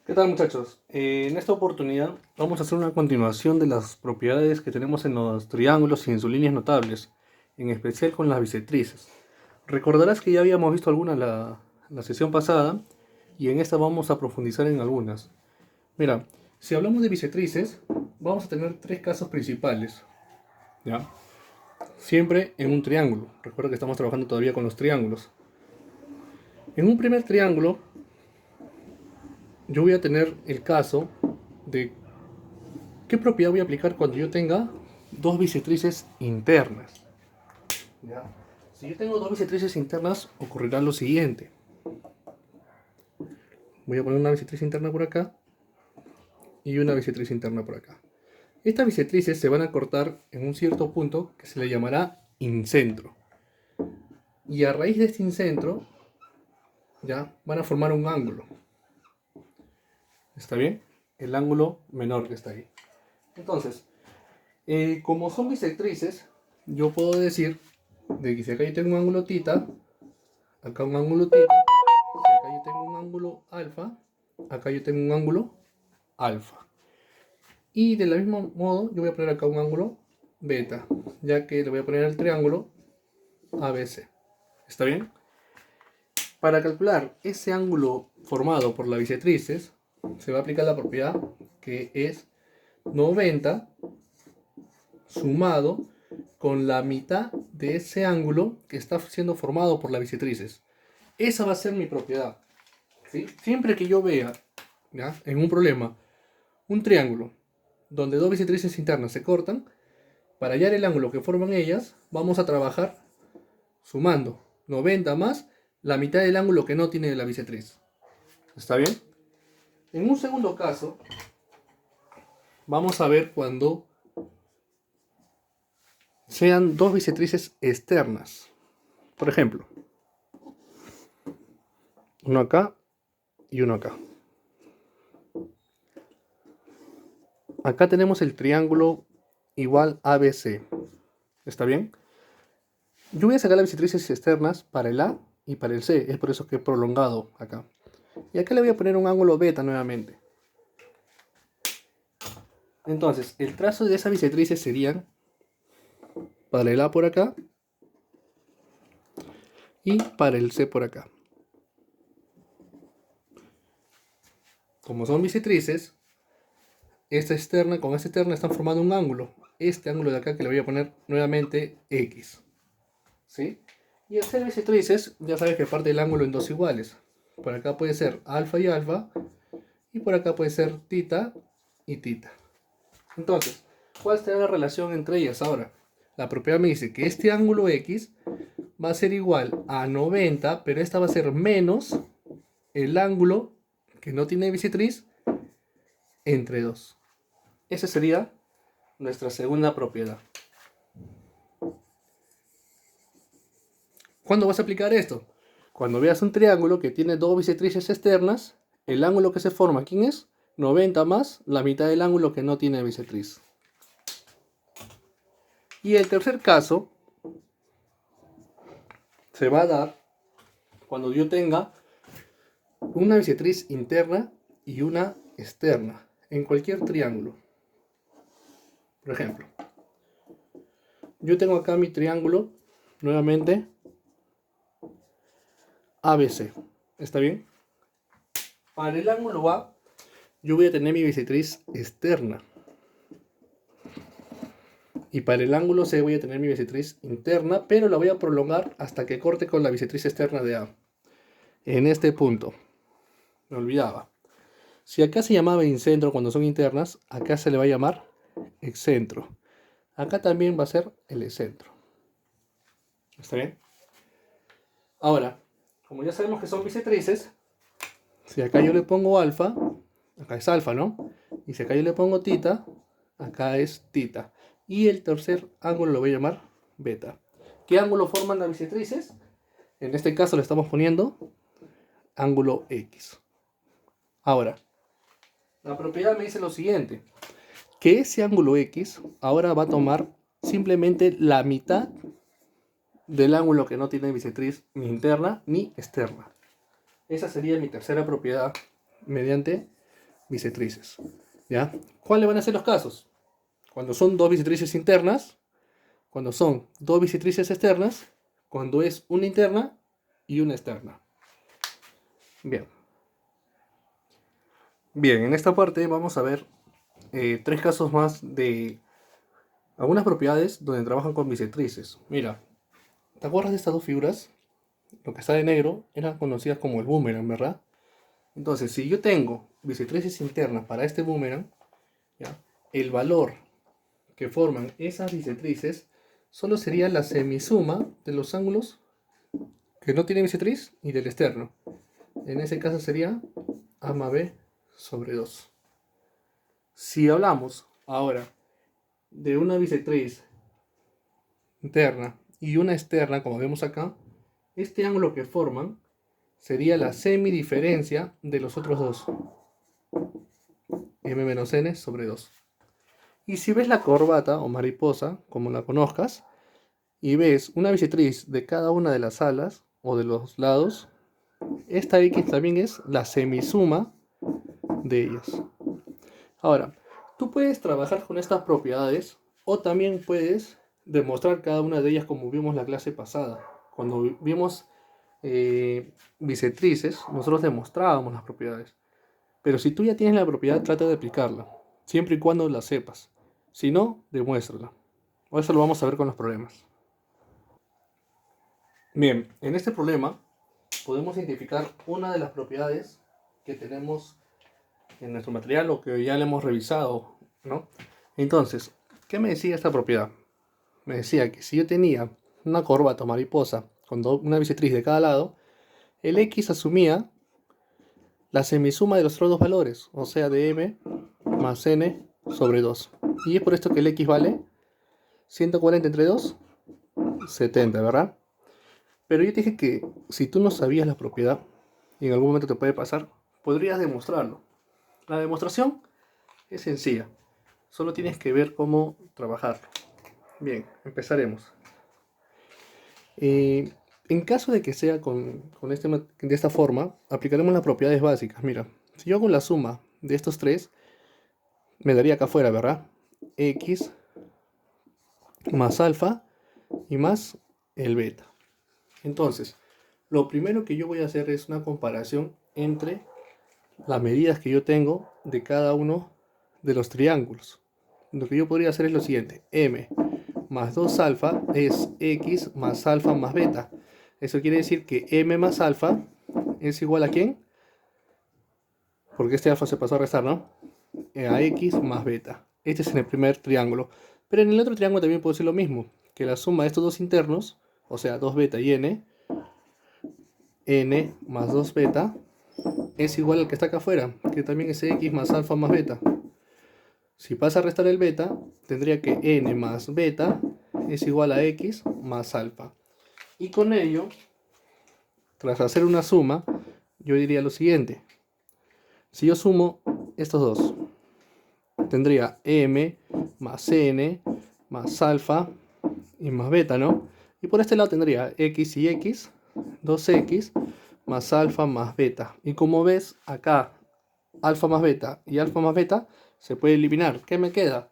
¿Qué tal, muchachos? En esta oportunidad vamos a hacer una continuación de las propiedades que tenemos en los triángulos y en sus líneas notables, en especial con las bisectrices. Recordarás que ya habíamos visto algunas la sesión pasada y en esta vamos a profundizar en algunas. Mira, si hablamos de bisectrices, vamos a tener tres casos principales, ¿ya? Siempre en un triángulo. Recuerda que estamos trabajando todavía con los triángulos. En un primer triángulo, yo voy a tener el caso de ¿qué propiedad voy a aplicar cuando yo tenga dos bisectrices internas? ¿Ya? Si yo tengo dos bisectrices internas, ocurrirá lo siguiente. Voy a poner una bisectriz interna por acá y una bisectriz interna por acá. Estas bisectrices se van a cortar en un cierto punto que se le llamará incentro. Y a raíz de este incentro, ya van a formar un ángulo. ¿Está bien? El ángulo menor que está ahí. Entonces, como son bisectrices, yo puedo decir de que si acá yo tengo un ángulo tita, acá un ángulo tita, si acá yo tengo un ángulo alfa, acá yo tengo un ángulo alfa. Y del mismo modo yo voy a poner acá un ángulo beta, ya que le voy a poner el triángulo ABC. ¿Está bien? Para calcular ese ángulo formado por las bisectrices, se va a aplicar la propiedad que es 90 sumado con la mitad de ese ángulo que está siendo formado por las bisectrices. Esa va a ser mi propiedad. ¿Sí? Siempre que yo vea, ¿ya?, en un problema un triángulo donde dos bisectrices internas se cortan, para hallar el ángulo que forman ellas, vamos a trabajar sumando 90 más la mitad del ángulo que no tiene la bisectriz. ¿Está bien? En un segundo caso, vamos a ver cuando sean dos bisectrices externas. Por ejemplo, uno acá y uno acá. Acá tenemos el triángulo igual ABC. ¿Está bien? Yo voy a sacar las bisectrices externas para el A y para el C. Es por eso que he prolongado acá. Y acá le voy a poner un ángulo beta nuevamente. Entonces, el trazo de esas bisectrices serían para el A por acá y para el C por acá. Como son bisectrices, esta externa con esta externa están formando un ángulo. Este ángulo de acá que le voy a poner nuevamente X. ¿Sí? Y al ser bisectrices, ya sabes que parte el ángulo en dos iguales. Por acá puede ser alfa y por acá puede ser tita y tita. Entonces, ¿cuál será la relación entre ellas ahora? La propiedad me dice que este ángulo X va a ser igual a 90, pero esta va a ser menos el ángulo que no tiene bisectriz entre 2. Esa sería nuestra segunda propiedad. ¿Cuándo vas a aplicar esto? Cuando veas un triángulo que tiene dos bisectrices externas, el ángulo que se forma, ¿quién es? 90 más la mitad del ángulo que no tiene bisectriz. Y el tercer caso se va a dar cuando yo tenga una bisectriz interna y una externa en cualquier triángulo. Por ejemplo, yo tengo acá mi triángulo nuevamente ABC. ¿Está bien? Para el ángulo A, yo voy a tener mi bisectriz externa. Y para el ángulo C voy a tener mi bisectriz interna, pero la voy a prolongar hasta que corte con la bisectriz externa de A. En este punto. Me olvidaba. Si acá se llamaba incentro cuando son internas, acá se le va a llamar excentro. Acá también va a ser el excentro. ¿Está bien? Ahora, como ya sabemos que son bisectrices, si acá yo le pongo alfa, acá es alfa, ¿no? Y si acá yo le pongo tita, acá es tita. Y el tercer ángulo lo voy a llamar beta. ¿Qué ángulo forman las bisectrices? En este caso le estamos poniendo ángulo X. Ahora, la propiedad me dice lo siguiente, que ese ángulo X ahora va a tomar simplemente la mitad del ángulo que no tiene bisectriz ni interna ni externa. Esa sería mi tercera propiedad mediante bisectrices. ¿Ya? ¿Cuáles van a ser los casos? Cuando son dos bisectrices internas, cuando son dos bisectrices externas, cuando es una interna y una externa. Bien. Bien, en esta parte vamos a ver tres casos más de algunas propiedades donde trabajan con bisectrices. Mira, ¿te acuerdas de estas dos figuras? Lo que está de negro eran conocidas como el boomerang, ¿verdad? Entonces, si yo tengo bisectrices internas para este boomerang, ¿ya? El valor que forman esas bisectrices solo sería la semisuma de los ángulos que no tienen bisectriz y del externo. En ese caso sería A más B sobre 2. Si hablamos ahora de una bisectriz interna y una externa, como vemos acá, este ángulo que forman sería la semidiferencia de los otros dos. M menos N sobre 2. Y si ves la corbata o mariposa, como la conozcas, y ves una bisectriz de cada una de las alas o de los lados, esta X también es la semisuma de ellas. Ahora, tú puedes trabajar con estas propiedades o también puedes demostrar cada una de ellas como vimos la clase pasada. Cuando vimos bisectrices, nosotros demostrábamos las propiedades. Pero si tú ya tienes la propiedad, trata de aplicarla, siempre y cuando la sepas. Si no, demuéstrala. O eso lo vamos a ver con los problemas. Bien, en este problema podemos identificar una de las propiedades que tenemos en nuestro material o que ya le hemos revisado, ¿no? Entonces, ¿qué me decía esta propiedad? Me decía que si yo tenía una corbata o mariposa con una bisectriz de cada lado, el X asumía la semisuma de los otros dos valores, o sea, de M más N sobre 2. Y es por esto que el X vale 140 entre 2, 70, ¿verdad? Pero yo te dije que si tú no sabías la propiedad, y en algún momento te puede pasar, podrías demostrarlo. La demostración es sencilla, solo tienes que ver cómo trabajarlo. Bien, empezaremos. En caso de que sea de esta forma, aplicaremos las propiedades básicas. Mira, si yo hago la suma de estos tres, me daría acá afuera, ¿verdad? X más alfa y más el beta. Entonces, lo primero que yo voy a hacer es una comparación entre las medidas que yo tengo de cada uno de los triángulos. Lo que yo podría hacer es lo siguiente: M más 2 alfa es X más alfa más beta. Eso quiere decir que M más alfa es igual a ¿quién? Porque este alfa se pasó a restar, ¿no? A X más beta. Este es en el primer triángulo. Pero en el otro triángulo también puedo decir lo mismo, que la suma de estos dos internos, o sea, 2 beta y N más 2 beta, es igual al que está acá afuera, que también es X más alfa más beta. Si pasa a restar el beta, tendría que N más beta es igual a X más alfa. Y con ello, tras hacer una suma, yo diría lo siguiente. Si yo sumo estos dos, tendría M más N más alfa y más beta, ¿no? Y por este lado tendría X y X, 2X más alfa más beta. Y como ves, acá alfa más beta y alfa más beta se puede eliminar. ¿Qué me queda?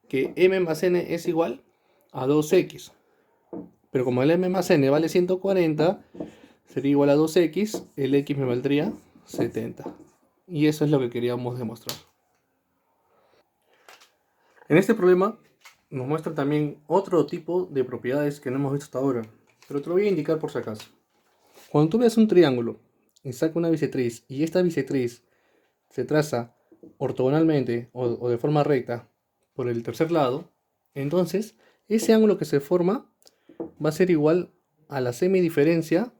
Que M más N es igual a 2X. Pero como el M más N vale 140, sería igual a 2X, el X me valdría 70. Y eso es lo que queríamos demostrar. En este problema nos muestra también otro tipo de propiedades que no hemos visto hasta ahora, pero te lo voy a indicar por si acaso. Cuando tú ves un triángulo y saca una bisectriz y esta bisectriz se traza ortogonalmente o de forma recta por el tercer lado, entonces ese ángulo que se forma va a ser igual a la semidiferencia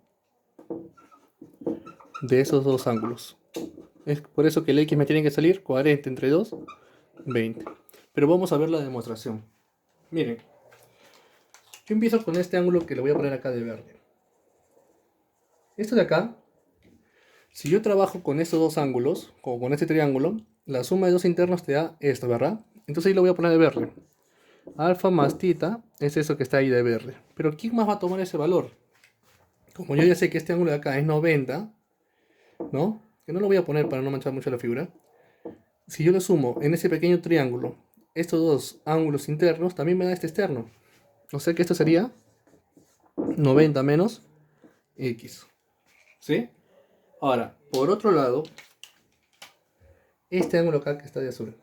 de esos dos ángulos. Es por eso que el X me tiene que salir 40 entre 2, 20. Pero vamos a ver la demostración. Miren, yo empiezo con este ángulo que le voy a poner acá de verde. Esto de acá, si yo trabajo con estos dos ángulos, como con este triángulo, la suma de dos internos te da esto, ¿verdad? Entonces ahí lo voy a poner de verde. Alfa más tita es eso que está ahí de verde. Pero ¿quién más va a tomar ese valor? Como yo ya sé que este ángulo de acá es 90, ¿no? Que no lo voy a poner para no manchar mucho la figura. si yo le sumo en ese pequeño triángulo estos dos ángulos internos, también me da este externo. O sea que esto sería 90 menos X. ¿Sí? Ahora, por otro lado, este ángulo acá que está de azul.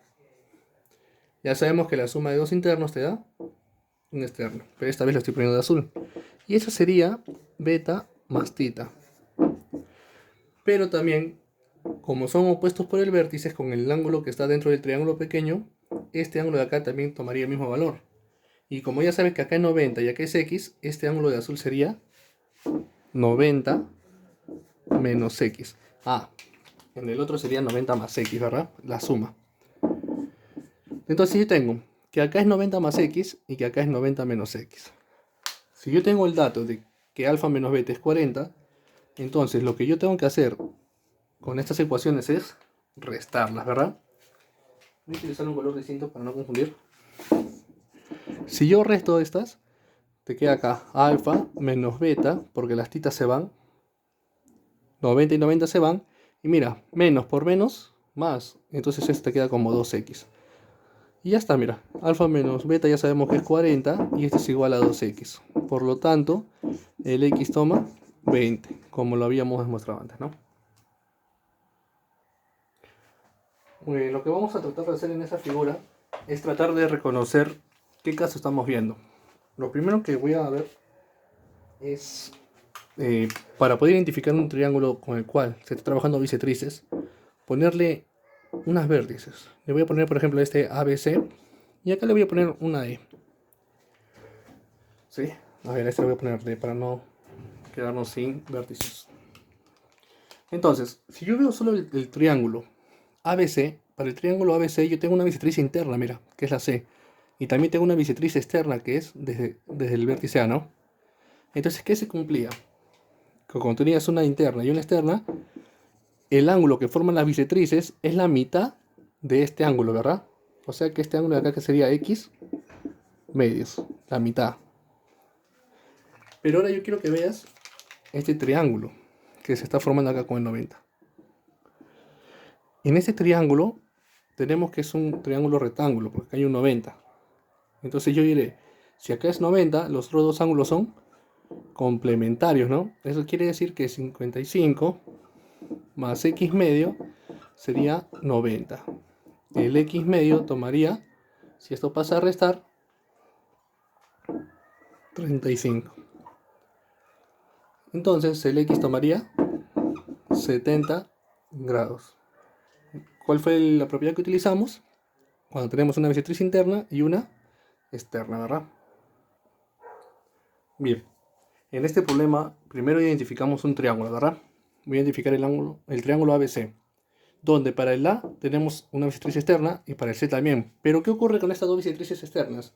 Ya sabemos que la suma de dos internos te da un externo, pero esta vez lo estoy poniendo de azul. Y eso sería beta más tita. Pero también, como son opuestos por el vértice con el ángulo que está dentro del triángulo pequeño, este ángulo de acá también tomaría el mismo valor. Y como ya sabes que acá es 90 y acá es X, este ángulo de azul sería 90 menos X. En el otro sería 90 más X, ¿verdad? La suma. Entonces yo tengo que acá es 90 más X y que acá es 90 menos X. Si yo tengo el dato de que alfa menos beta es 40, entonces lo que yo tengo que hacer con estas ecuaciones es restarlas, ¿verdad? Voy a utilizar un color distinto para no confundir. Si yo resto estas, te queda acá alfa menos beta, porque las titas se van, 90 y 90 se van, y mira, menos por menos, más, entonces esto te queda como 2x. Y ya está, mira, alfa menos beta ya sabemos que es 40, y esto es igual a 2x. Por lo tanto, el x toma 20, como lo habíamos demostrado antes, ¿no? Muy bien, lo que vamos a tratar de hacer en esa figura es tratar de reconocer qué caso estamos viendo. Lo primero que voy a ver es, para poder identificar un triángulo con el cual se está trabajando bisectrices, ponerle unas vértices. Le voy a poner, por ejemplo, este ABC, y acá le voy a poner una E. ¿Sí? A ver, a este le voy a poner D para no quedarnos sin vértices. Entonces, si yo veo solo el triángulo ABC, para el triángulo ABC yo tengo una bisectriz interna, mira, que es la C. Y también tengo una bisectriz externa, que es desde el vértice A, ¿no? Entonces, ¿qué se cumplía? Que cuando tenías una interna y una externa, el ángulo que forman las bisectrices es la mitad de este ángulo, ¿verdad? O sea que este ángulo de acá que sería X medios, la mitad. Pero ahora yo quiero que veas este triángulo que se está formando acá con el 90. En este triángulo tenemos que es un triángulo rectángulo, porque acá hay un 90. Entonces yo diré, si acá es 90, los otros dos ángulos son complementarios, ¿no? Eso quiere decir que 55 más X medio sería 90. El X medio tomaría, si esto pasa a restar, 35. Entonces el X tomaría 70 grados. ¿Cuál fue la propiedad que utilizamos? Cuando tenemos una bisectriz interna y una externa, ¿verdad? Bien, en este problema primero identificamos un triángulo, ¿verdad? Voy a identificar el triángulo ABC, donde para el A tenemos una bisectriz externa y para el C también. Pero ¿qué ocurre con estas dos bisectrices externas?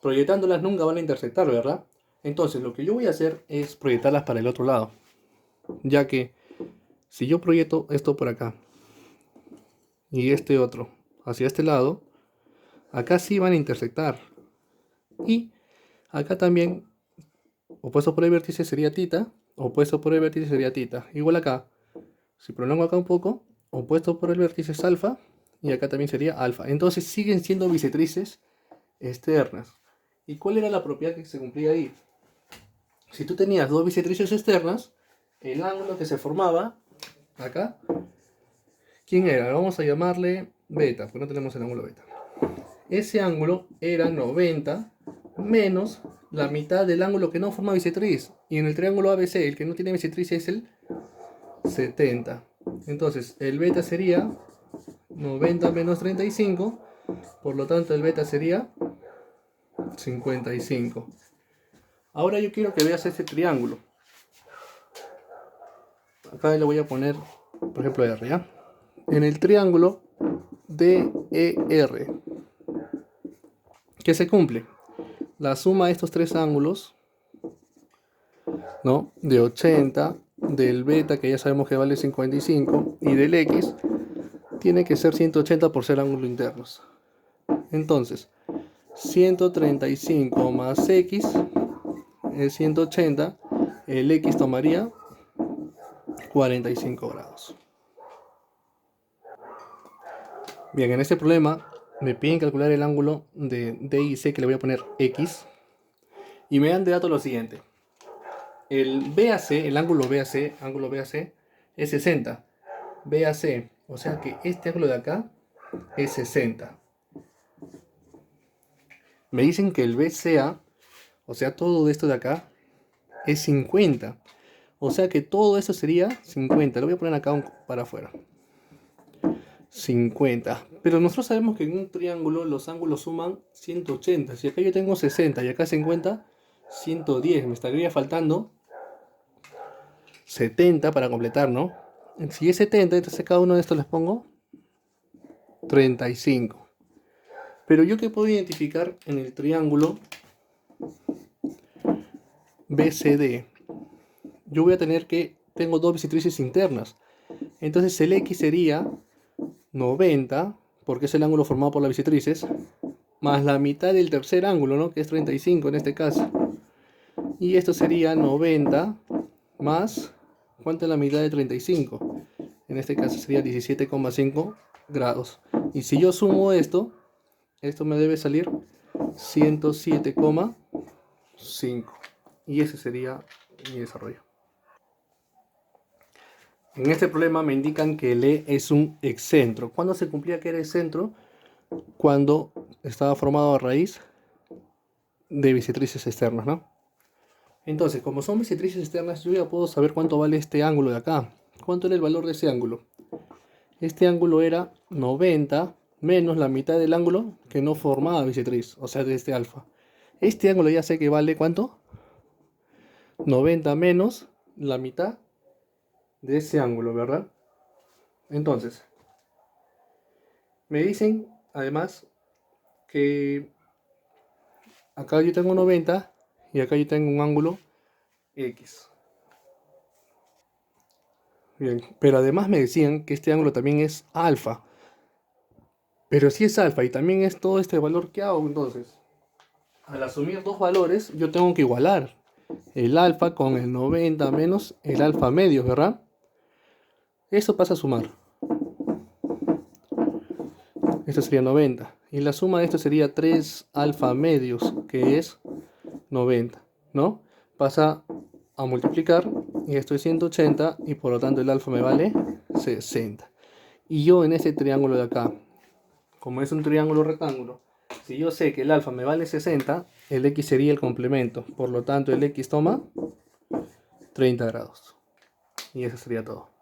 Proyectándolas nunca van a intersectar, ¿verdad? Entonces lo que yo voy a hacer es proyectarlas para el otro lado, ya que si yo proyecto esto por acá y este otro hacia este lado, acá sí van a intersectar. Y acá también, opuesto por el vértice sería tita, opuesto por el vértice sería tita. Igual acá, si prolongo acá un poco, opuesto por el vértice es alfa, y acá también sería alfa. Entonces siguen siendo bisectrices externas. ¿Y cuál era la propiedad que se cumplía ahí? Si tú tenías dos bisectrices externas, el ángulo que se formaba acá, ¿quién era? Vamos a llamarle beta, porque no tenemos el ángulo beta. Ese ángulo era 90 menos la mitad del ángulo que no forma bisectriz. Y en el triángulo ABC, el que no tiene bisectriz es el 70. Entonces, el beta sería 90 menos 35. Por lo tanto, el beta sería 55. Ahora yo quiero que veas este triángulo. Acá le voy a poner, por ejemplo, R, ¿ya? En el triángulo DER, ¿qué se cumple? La suma de estos tres ángulos, ¿no? De 80, del beta, que ya sabemos que vale 55, y del X, tiene que ser 180 por ser ángulos internos. Entonces, 135 más X es 180, el X tomaría 45 grados. Bien, en este problema me piden calcular el ángulo de D y C, que le voy a poner X. Y me dan de dato lo siguiente. El BAC, el ángulo BAC es 60. BAC, o sea que este ángulo de acá es 60. Me dicen que el BCA, o sea todo esto de acá, es 50. O sea que todo esto sería 50. Lo voy a poner acá para afuera. 50. Pero nosotros sabemos que en un triángulo los ángulos suman 180. Si acá yo tengo 60 y acá 50, 110. Me estaría faltando 70 para completar, ¿no? Si es 70, entonces cada uno de estos les pongo 35. Pero yo que puedo identificar en el triángulo BCD, yo voy a tener que, tengo dos bisectrices internas. Entonces el X sería 90, porque es el ángulo formado por las bisectrices, más la mitad del tercer ángulo, ¿no? Que es 35 en este caso. Y esto sería 90 más, ¿cuánto es la mitad de 35? En este caso sería 17,5 grados. Y si yo sumo esto me debe salir 107,5. Y ese sería mi desarrollo. En este problema me indican que el E es un excentro. ¿Cuándo se cumplía que era excentro? Cuando estaba formado a raíz de bisectrices externas, ¿no? Entonces, como son bisectrices externas, yo ya puedo saber cuánto vale este ángulo de acá. ¿Cuánto era el valor de ese ángulo? Este ángulo era 90 menos la mitad del ángulo que no formaba bisectriz, o sea, de este alfa. Este ángulo ya sé que vale ¿cuánto? 90 menos la mitad de ese ángulo, ¿verdad? Entonces, me dicen además que acá yo tengo 90 y acá yo tengo un ángulo X. Bien, pero además me decían que este ángulo también es alfa. Pero si es alfa y también es todo este valor que hago, entonces, al asumir dos valores, yo tengo que igualar el alfa con el 90 menos el alfa medio, ¿verdad? Eso pasa a sumar. Esto sería 90. Y la suma de esto sería 3 alfa medios, que es 90, ¿no? Pasa a multiplicar y esto es 180 y por lo tanto el alfa me vale 60. Y yo en este triángulo de acá, como es un triángulo rectángulo, si yo sé que el alfa me vale 60, el X sería el complemento. Por lo tanto el X toma 30 grados. Y eso sería todo.